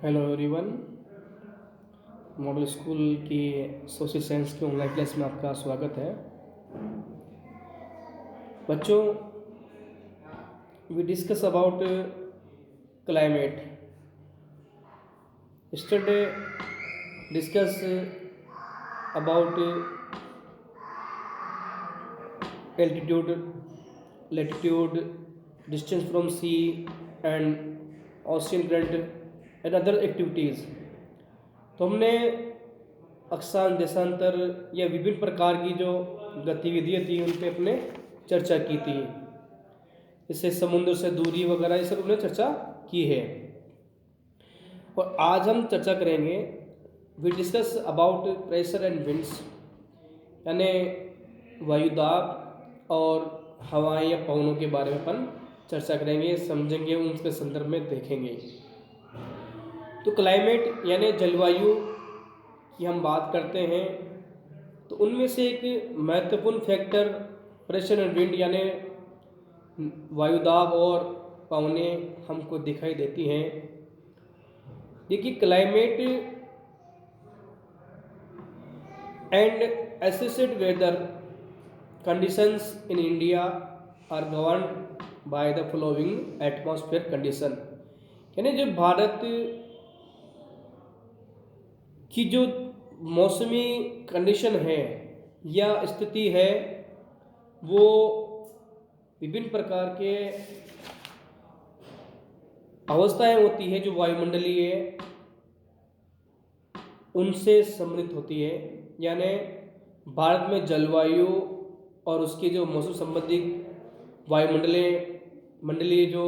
Hello everyone. Model school की social science की online class में आपका स्वागत है। बच्चों, we discuss about climate. Yesterday discuss about altitude, latitude, distance from sea and ocean current and other activities. तो हमने अक्षांश, देशांतर या विभिन्न प्रकार की जो गतिविधियाँ थी उन पे अपने चर्चा की थी। इससे समुद्र से दूरी वगैरह ये सब हमने चर्चा की है। और आज हम चर्चा करेंगे, we discuss about pressure and winds, यानी वायुदाब और हवाएं या पवनों के बारे में अपन चर्चा करेंगे, समझेंगे, उनके संदर्भ में देखेंगे। तो क्लाइमेट यानी जलवायु की हम बात करते हैं तो उनमें से एक महत्वपूर्ण फैक्टर प्रेशर एंड विंड यानी वायुदाब और पवनें हमको दिखाई देती हैं। देखिए, climate and associated weather conditions in India are governed by the following atmosphere condition, यानी जो भारत की जो मौसमी कंडीशन है या स्थिति है वो विभिन्न प्रकार के अवस्थाएं होती है जो वायुमंडलीय उनसे सम्मिलित होती है। यानी भारत में जलवायु और उसकी जो मौसम संबंधी मंडलीय जो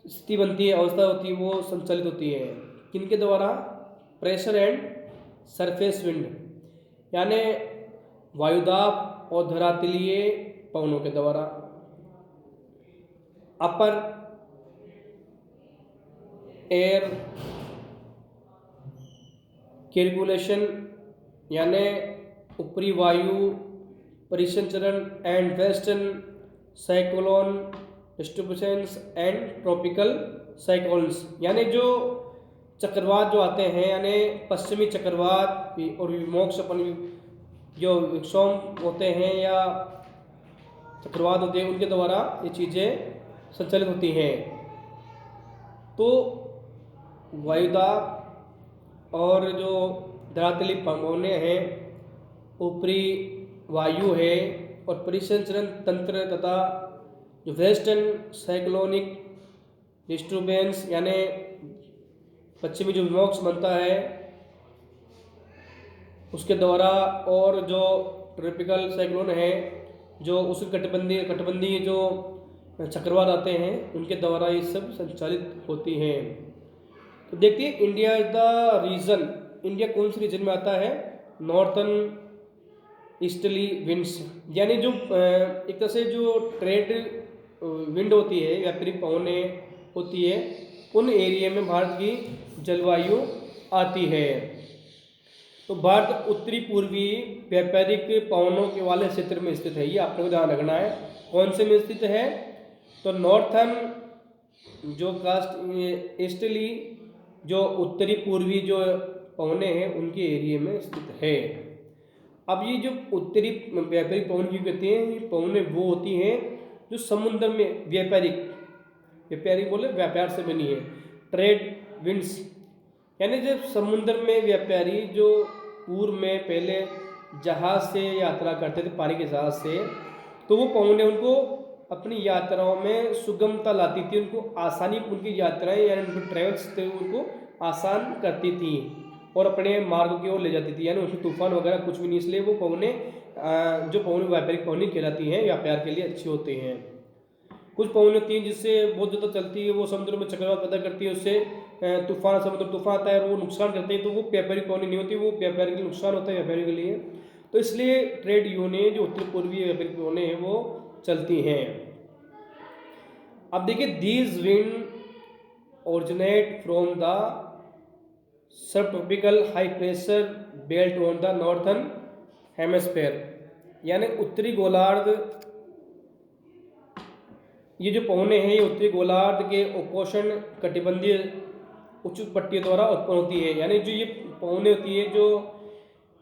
स्थिति बनती है, अवस्था होती है, वो संचालित होती है किनके द्वारा? प्रेशर एंड सरफेस विंड, यानी वायुदाब और धरातलीय पवनों के द्वारा। अपर एयर कैलकुलेशन यानी ऊपरी वायु परिसंचरण and western cyclone distributions and tropical cyclones, यानी जो चक्रवात जो आते हैं, यानी पश्चिमी चक्रवात और विमोक्ष अपन जो विक्षोभ होते हैं या चक्रवात होते हैं उनके द्वारा ये चीज़ें संचालित होती हैं। तो वायुदाब और जो धरातलीय पवनें हैं, ऊपरी वायु है और परिसंचरण तंत्र तथा जो वेस्टर्न साइक्लोनिक डिस्टर्बेंस यानी पश्चिमी जो विमोक्ष बनता है उसके द्वारा, और जो ट्रॉपिकल साइक्लोन है जो उस कटिबंधीय जो चक्रवात आते हैं उनके द्वारा ये सब संचालित होती हैं। तो देखिए, India is the region, India कौन से रीजन में आता है? नॉर्थन ईस्टर्ली विंड्स, यानी जो एक तरह से जो ट्रेड विंड होती है, व्यापारी पवनें होती है, उन एरिया में भारत की जलवायु आती है। तो भारत उत्तरी पूर्वी व्यापारिक पवनों के वाले क्षेत्र में स्थित है, ये आपको ध्यान रखना है। कौन से में स्थित है? तो नॉर्थन जो कास्ट ईस्टर्ली जो उत्तरी पूर्वी जो पवने हैं उनके एरिया में स्थित है। अब ये जो उत्तरी व्यापारिक पवन क्यों कहते हैं? ये पवने वो होती हैं जो समुद्र में व्यापारिक बोले व्यापार से बनी है, ट्रेड विंड्स, यानी जब समुद्र में व्यापारी जो पूर्व में पहले जहाज से यात्रा करते थे, पानी के जहाज से, तो वो पवने उनको अपनी यात्राओं में सुगमता लाती थी, उनको आसानी, उनकी यात्राएं यानी उनके ट्रेवल्स थे उनको आसान करती थी और अपने मार्ग की ओर ले जाती थी, यानी उसमें तूफान वगैरह कुछ भी नहीं। इसलिए वो पवने जो पवने व्यापारिक पवनी कहलाती हैं, व्यापार के लिए अच्छी होते हैं। कुछ पवनें होती हैं जिससे बहुत ज़्यादा चलती है, वो समुद्र में चक्रवात पैदा करती है, उससे समुद्र तूफान आता है और वो नुकसान करते हैं, तो वो व्यापारिक पवनी नहीं होती, वो व्यापारी के लिए नुकसान होता है, व्यापारी के लिए। तो इसलिए ट्रेड यूनियन जो उत्तर पूर्वीय व्यापारिक पवनें हैं वो चलती हैं। अब देखिए, these wind originate from the sub tropical high pressure belt on the northern hemisphere, यानी उत्तरी गोलार्ध ये जो पवने हैं ये उत्तरी गोलार्ध के उपोष्ण कटिबंधीय उच्च पट्टियों द्वारा उत्पन्न होती है। यानी जो ये पवने होती है जो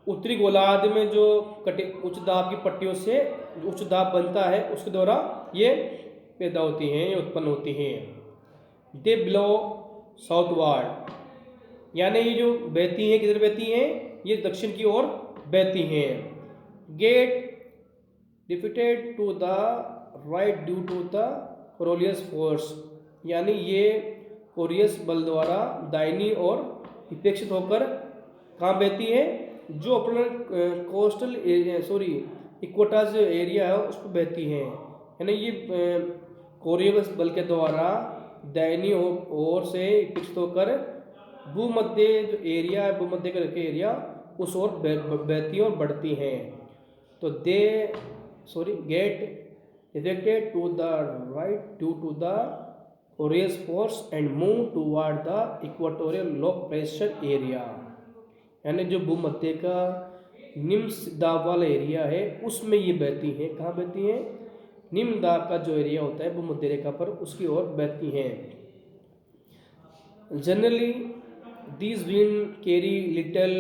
उत्तरी गोलार्ध में जो उच्च दाब की पट्टियों से जो उच्च दाब बनता है उसके द्वारा ये पैदा होती हैं, ये उत्पन्न होती हैं। दे ब्लो साउथवार्ड, यानी ये जो बहती हैं किधर बहती हैं, ये दक्षिण की ओर बहती हैं। Get deflected to the right due to the coriolis force, यानी ये कोरियस बल द्वारा दाहिनी ओर विपेक्षित होकर कहाँ बहती है, जो अपना कोस्टल इक्वेटर्स एरिया है उस पर बहती हैं। यानी ये कोरियस बल के द्वारा दाहिनी ओर से विपेक्षित होकर भूमध्य जो एरिया है, भूमध्य का एरिया उस ओर बहती और बढ़ती हैं। तो they get affected to the right due to the coriolis force and move toward the equatorial low pressure area, यानी जो भूमध्य का निम्न दाब वाला एरिया है उसमें ये बहती हैं। कहाँ बहती हैं, निम्न दाब का जो एरिया होता है भूमध्य रेखा पर उसकी ओर बहती हैं। Generally these wind carry little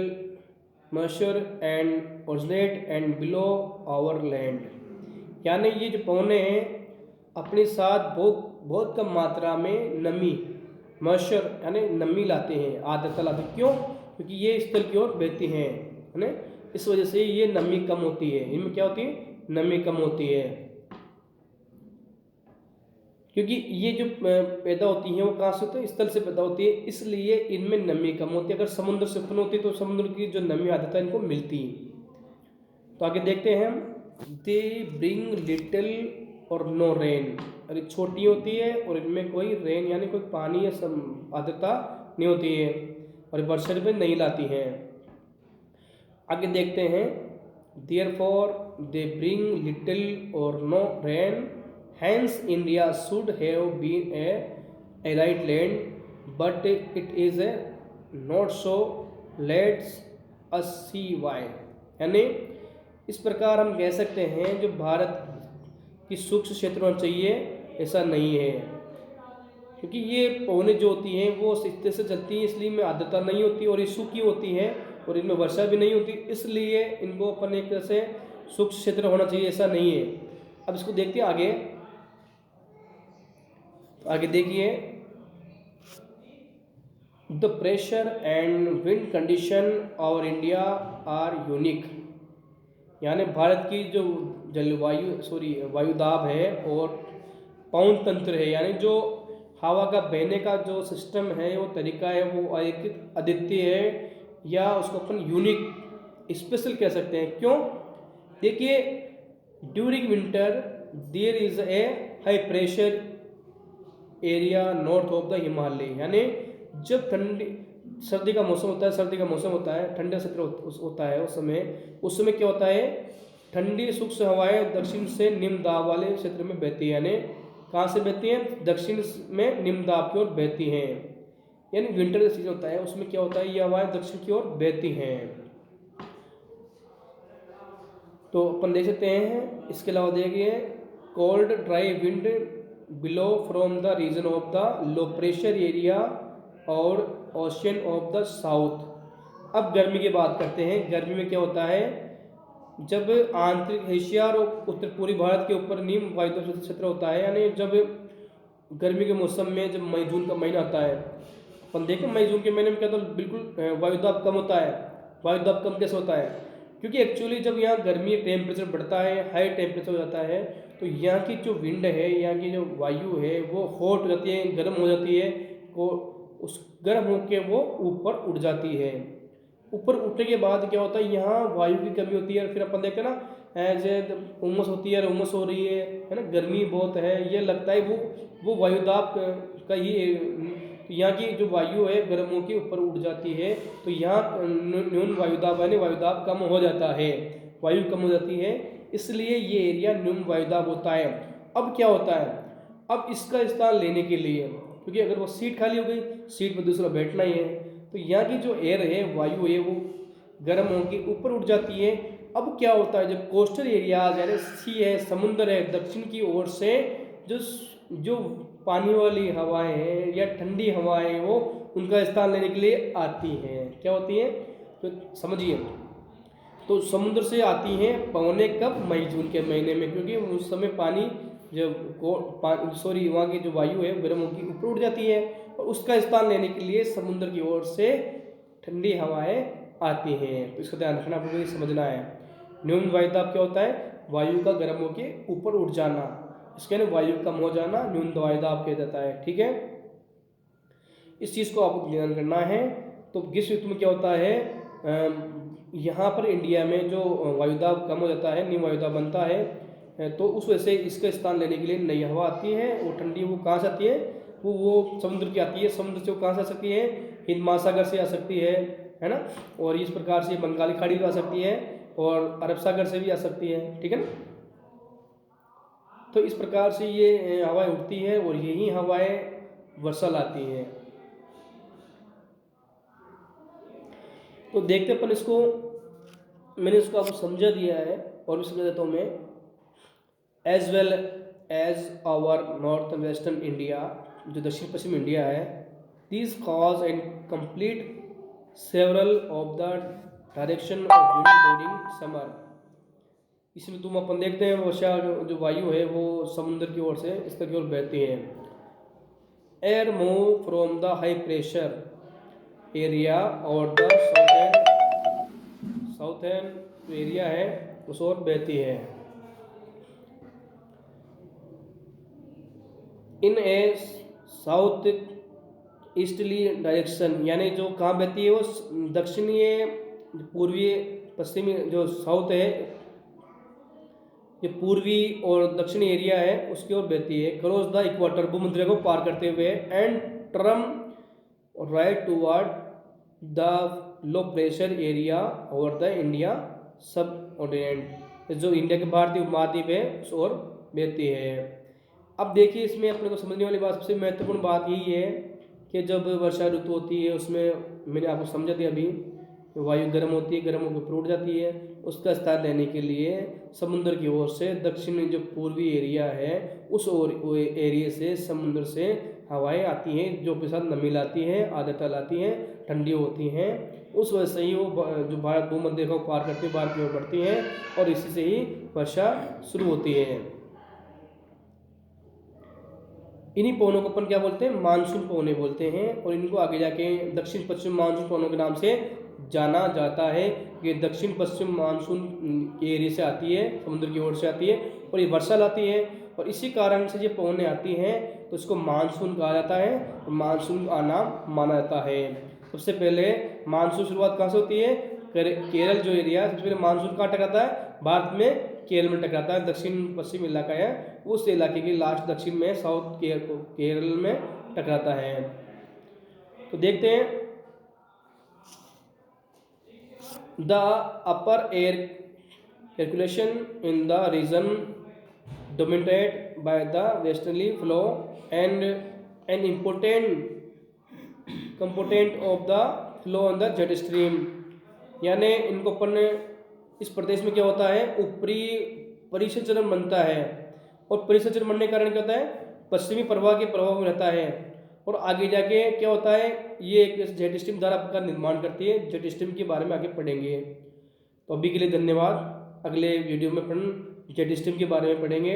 moisture and originate and below our land, यानी ये जो पवने हैं अपने साथ बहुत कम मात्रा में नमी मॉइस्चर यानी नमी लाते हैं, आर्द्रता लाते हैं। क्यों, क्योंकि ये स्थल की ओर बहती हैं, है ना, इस वजह से ये नमी कम होती है। इनमें क्या होती है, नमी कम होती है, क्योंकि ये जो पैदा होती हैं वो कहाँ से होती है, स्थल से पैदा होती है, इसलिए इनमें नमी कम होती है। अगर समुद्र से उत्पन्न होती है तो समुद्र की जो नमी आर्द्रता इनको मिलती है। तो आगे देखते हैं हम, दे bring little or no rain, अरे छोटी होती है और इनमें कोई रेन यानी कोई पानी या आर्द्रता नहीं होती है और वर्षा भी नहीं लाती हैं। आगे देखते हैं, therefore they bring little or no rain, hence India should have been a arid land, but it is a not so, let's us see why। यानी इस प्रकार हम कह सकते हैं जो भारत की सूक्ष्म क्षेत्र होना चाहिए, ऐसा नहीं है, क्योंकि ये पवने जो होती हैं वो सीधे से चलती हैं, इसलिए इनमें आर्द्रता नहीं होती और ये सूखी होती है और इनमें वर्षा भी नहीं होती, इसलिए इनको अपन एक तरह से सूक्ष्म क्षेत्र होना चाहिए, ऐसा नहीं है। अब इसको देखते हैं आगे। आगे देखिए, the pressure and wind condition और इंडिया आर यूनिक, यानी भारत की जो जलवायु वायुदाब है और पवन तंत्र है, यानी जो हवा का बहने का जो सिस्टम है वो तरीका है वो एक अद्वितीय है, या उसको अपन यूनिक स्पेशल कह सकते हैं। क्यों, देखिए, during winter there is a high pressure area north of the Himalaya, यानी जब सर्दी का मौसम होता है, ठंडा क्षेत्र होता है, उस समय क्या होता है, ठंडी सूक्ष्म हवाएं दक्षिण से निम्न दाब वाले क्षेत्र में बहती है। यानी कहाँ से बहती हैं, दक्षिण में निम्न दाब की ओर बहती हैं। यानी विंटर का सीजन होता है उसमें क्या होता है, ये हवाएं दक्षिण की ओर बहती हैं। तो अपन देख सकते हैं, इसके अलावा देखिए, cold dry wind below from the region of the low pressure area or ocean of the south. अब गर्मी की बात करते हैं। गर्मी में क्या होता है, जब आंतरिक एशिया और उत्तर पूर्वी भारत के ऊपर निम्न वायुदाब क्षेत्र होता है, यानी जब गर्मी के मौसम में जब मई जून का महीना आता है, अपन देखें मई जून के महीने में क्या तो बिल्कुल वायुदाब कम होता है। वायुदाब कम कैसे होता है, क्योंकि एक्चुअली जब यहाँ गर्मी टेम्परेचर बढ़ता है, हाई टेम्परेचर हो जाता है, तो यहाँ की जो विंड है, यहाँ की जो वायु है वो हॉट हो जाती है, गर्म हो जाती है, वो उस गर्म होकर वो ऊपर उड़ जाती है। ऊपर उठने के बाद क्या होता है, यहाँ वायु की कमी होती है, फिर अपन देखते हैं ना, एज उमस होती है, उमस हो रही है ना, गर्मी बहुत है, ये लगता है वो वायुदाब का ही, यहाँ की जो वायु है गर्म होकर ऊपर उड़ जाती है, तो यहाँ न्यून वायुदाब यानी वायुदाब कम हो जाता है, वायु कम हो जाती है, इसलिए ये एरिया न्यून वायुदाब होता है। अब क्या होता है, अब इसका स्थान लेने के लिए, क्योंकि अगर वो सीट खाली हो गई, सीट पर दूसरा बैठना ही है, तो यहाँ की जो एयर है, वायु है, वो गर्म होकर ऊपर उठ जाती है। अब क्या होता है, जब कोस्टल एरियाज यानी सी है, समुद्र है, दक्षिण की ओर से जो जो पानी वाली हवाएं हैं या ठंडी हवाएं वो उनका स्थान लेने के लिए आती हैं। क्या होती हैं? तो समझिए, तो समुद्र से आती हैं पवनें कब? मई जून के महीने में, क्योंकि उस समय पानी जब वहाँ की जो वायु है गर्म होकर ऊपर उठ जाती है और उसका स्थान लेने के लिए समुद्र की ओर से ठंडी हवाएं आती हैं। तो इसका ध्यान रखना, आपको ये समझना है। न्यून वायुदाब क्या होता है? वायु का गर्म होकर ऊपर उठ जाना, इसके ना वायु कम हो जाना न्यून वायुदाब कहा जाता है। ठीक है, इस चीज़ को आपको ध्यान करना है। तो ग्रीष्म ऋतु में क्या होता है? यहाँ पर इंडिया में जो वायुदाब कम हो जाता है, न्यू वायुदाब बनता है, तो उस वजह से इसका स्थान लेने के लिए नई हवा आती है। वो ठंडी वो कहाँ से आती है? वो समुद्र की आती है। समुद्र से वो कहाँ से आ सकती है? हिंद महासागर से आ सकती है ना। और इस प्रकार से बंगाली खाड़ी भी आ सकती है और अरब सागर से भी आ सकती है। ठीक है ना। तो इस प्रकार से ये हवाएं उठती है और यही हवाएं वर्षा लाती हैं। तो देखते अपन इसको, मैंने इसको आपको समझा दिया है और भी समझा देता हूँ मैं। As well as our north western India, जो दक्षिण पश्चिम इंडिया है, this cause and complete several of the direction of wind during summer. इसमें तुम अपन देखते हैं वर्षा जो वायु है वो समुद्र की ओर से इस तरह की ओर बहती है। Air move from the high pressure area और द साउथर्न एरिया है उस ओर बहती है। इन ए साउथ ईस्टली डायरेक्शन, यानी जो कहाँ बहती है वो दक्षिणी पूर्वी पश्चिमी, जो साउथ है ये पूर्वी और दक्षिणी एरिया है उसकी ओर बहती है। क्रॉस द इक्वाटर, भूमध्य को पार करते हुए, and term right toward the low pressure area over the India सब कॉन्टिनेंट, जो इंडिया के भारतीय उपमहाद्वीप है उस ओर बहती है। अब देखिए, इसमें अपने को समझने वाली बात, सबसे महत्वपूर्ण बात यही है कि जब वर्षा ऋतु होती है उसमें मैंने आपको समझा दिया अभी, वायु गर्म होती है, गर्म होकर उठ जाती है, उसका स्थान लेने के लिए समुद्र की ओर से दक्षिणी जो पूर्वी एरिया है उस ओर एरिया से समुद्र से हवाएं आती हैं जो के साथ नमी लाती हैं, आर्द्रता लाती हैं, ठंडी होती हैं। उस वजह से ही वो जो भारत भूमध्य को पार करती है, भारत की ओर बढ़ती हैं और इसी से ही वर्षा शुरू होती है। इन्हीं पवनों को अपन क्या बोलते हैं? मानसून पवने बोलते हैं। और इनको आगे जाके दक्षिण पश्चिम मानसून पवनों के नाम से जाना जाता है। ये दक्षिण पश्चिम मानसून के एरिया से आती है, समुद्र की ओर से आती है और ये वर्षा लाती है और इसी कारण से ये पवनें आती हैं तो इसको मानसून कहा जाता है, मानसून का नाम माना जाता है। सबसे पहले मानसून शुरुआत कहाँ से होती है? केरल जो एरिया सबसे पहले मानसून कहाँ टकराता है? भारत में केरल में टकराता है। दक्षिण पश्चिम इलाका है उस इलाके के लास्ट दक्षिण में साउथ केरल में टकराता है। तो देखते हैं, the upper air circulation in the region dominated by the westerly flow and an important component of the flow on the jet stream, यानी इनको अपन इस प्रदेश में क्या होता है? ऊपरी परिसंचरण बनता है और परिसंचरण बनने के कारण क्या होता है? पश्चिमी प्रवाह के प्रभाव में रहता है और आगे जाके क्या होता है? ये एक जेट स्ट्रीम द्वारा का निर्माण करती है। जेट स्ट्रीम के बारे में आगे पढ़ेंगे। तो अभी के लिए धन्यवाद। अगले वीडियो में अपन जेट स्ट्रीम के बारे में पढ़ेंगे।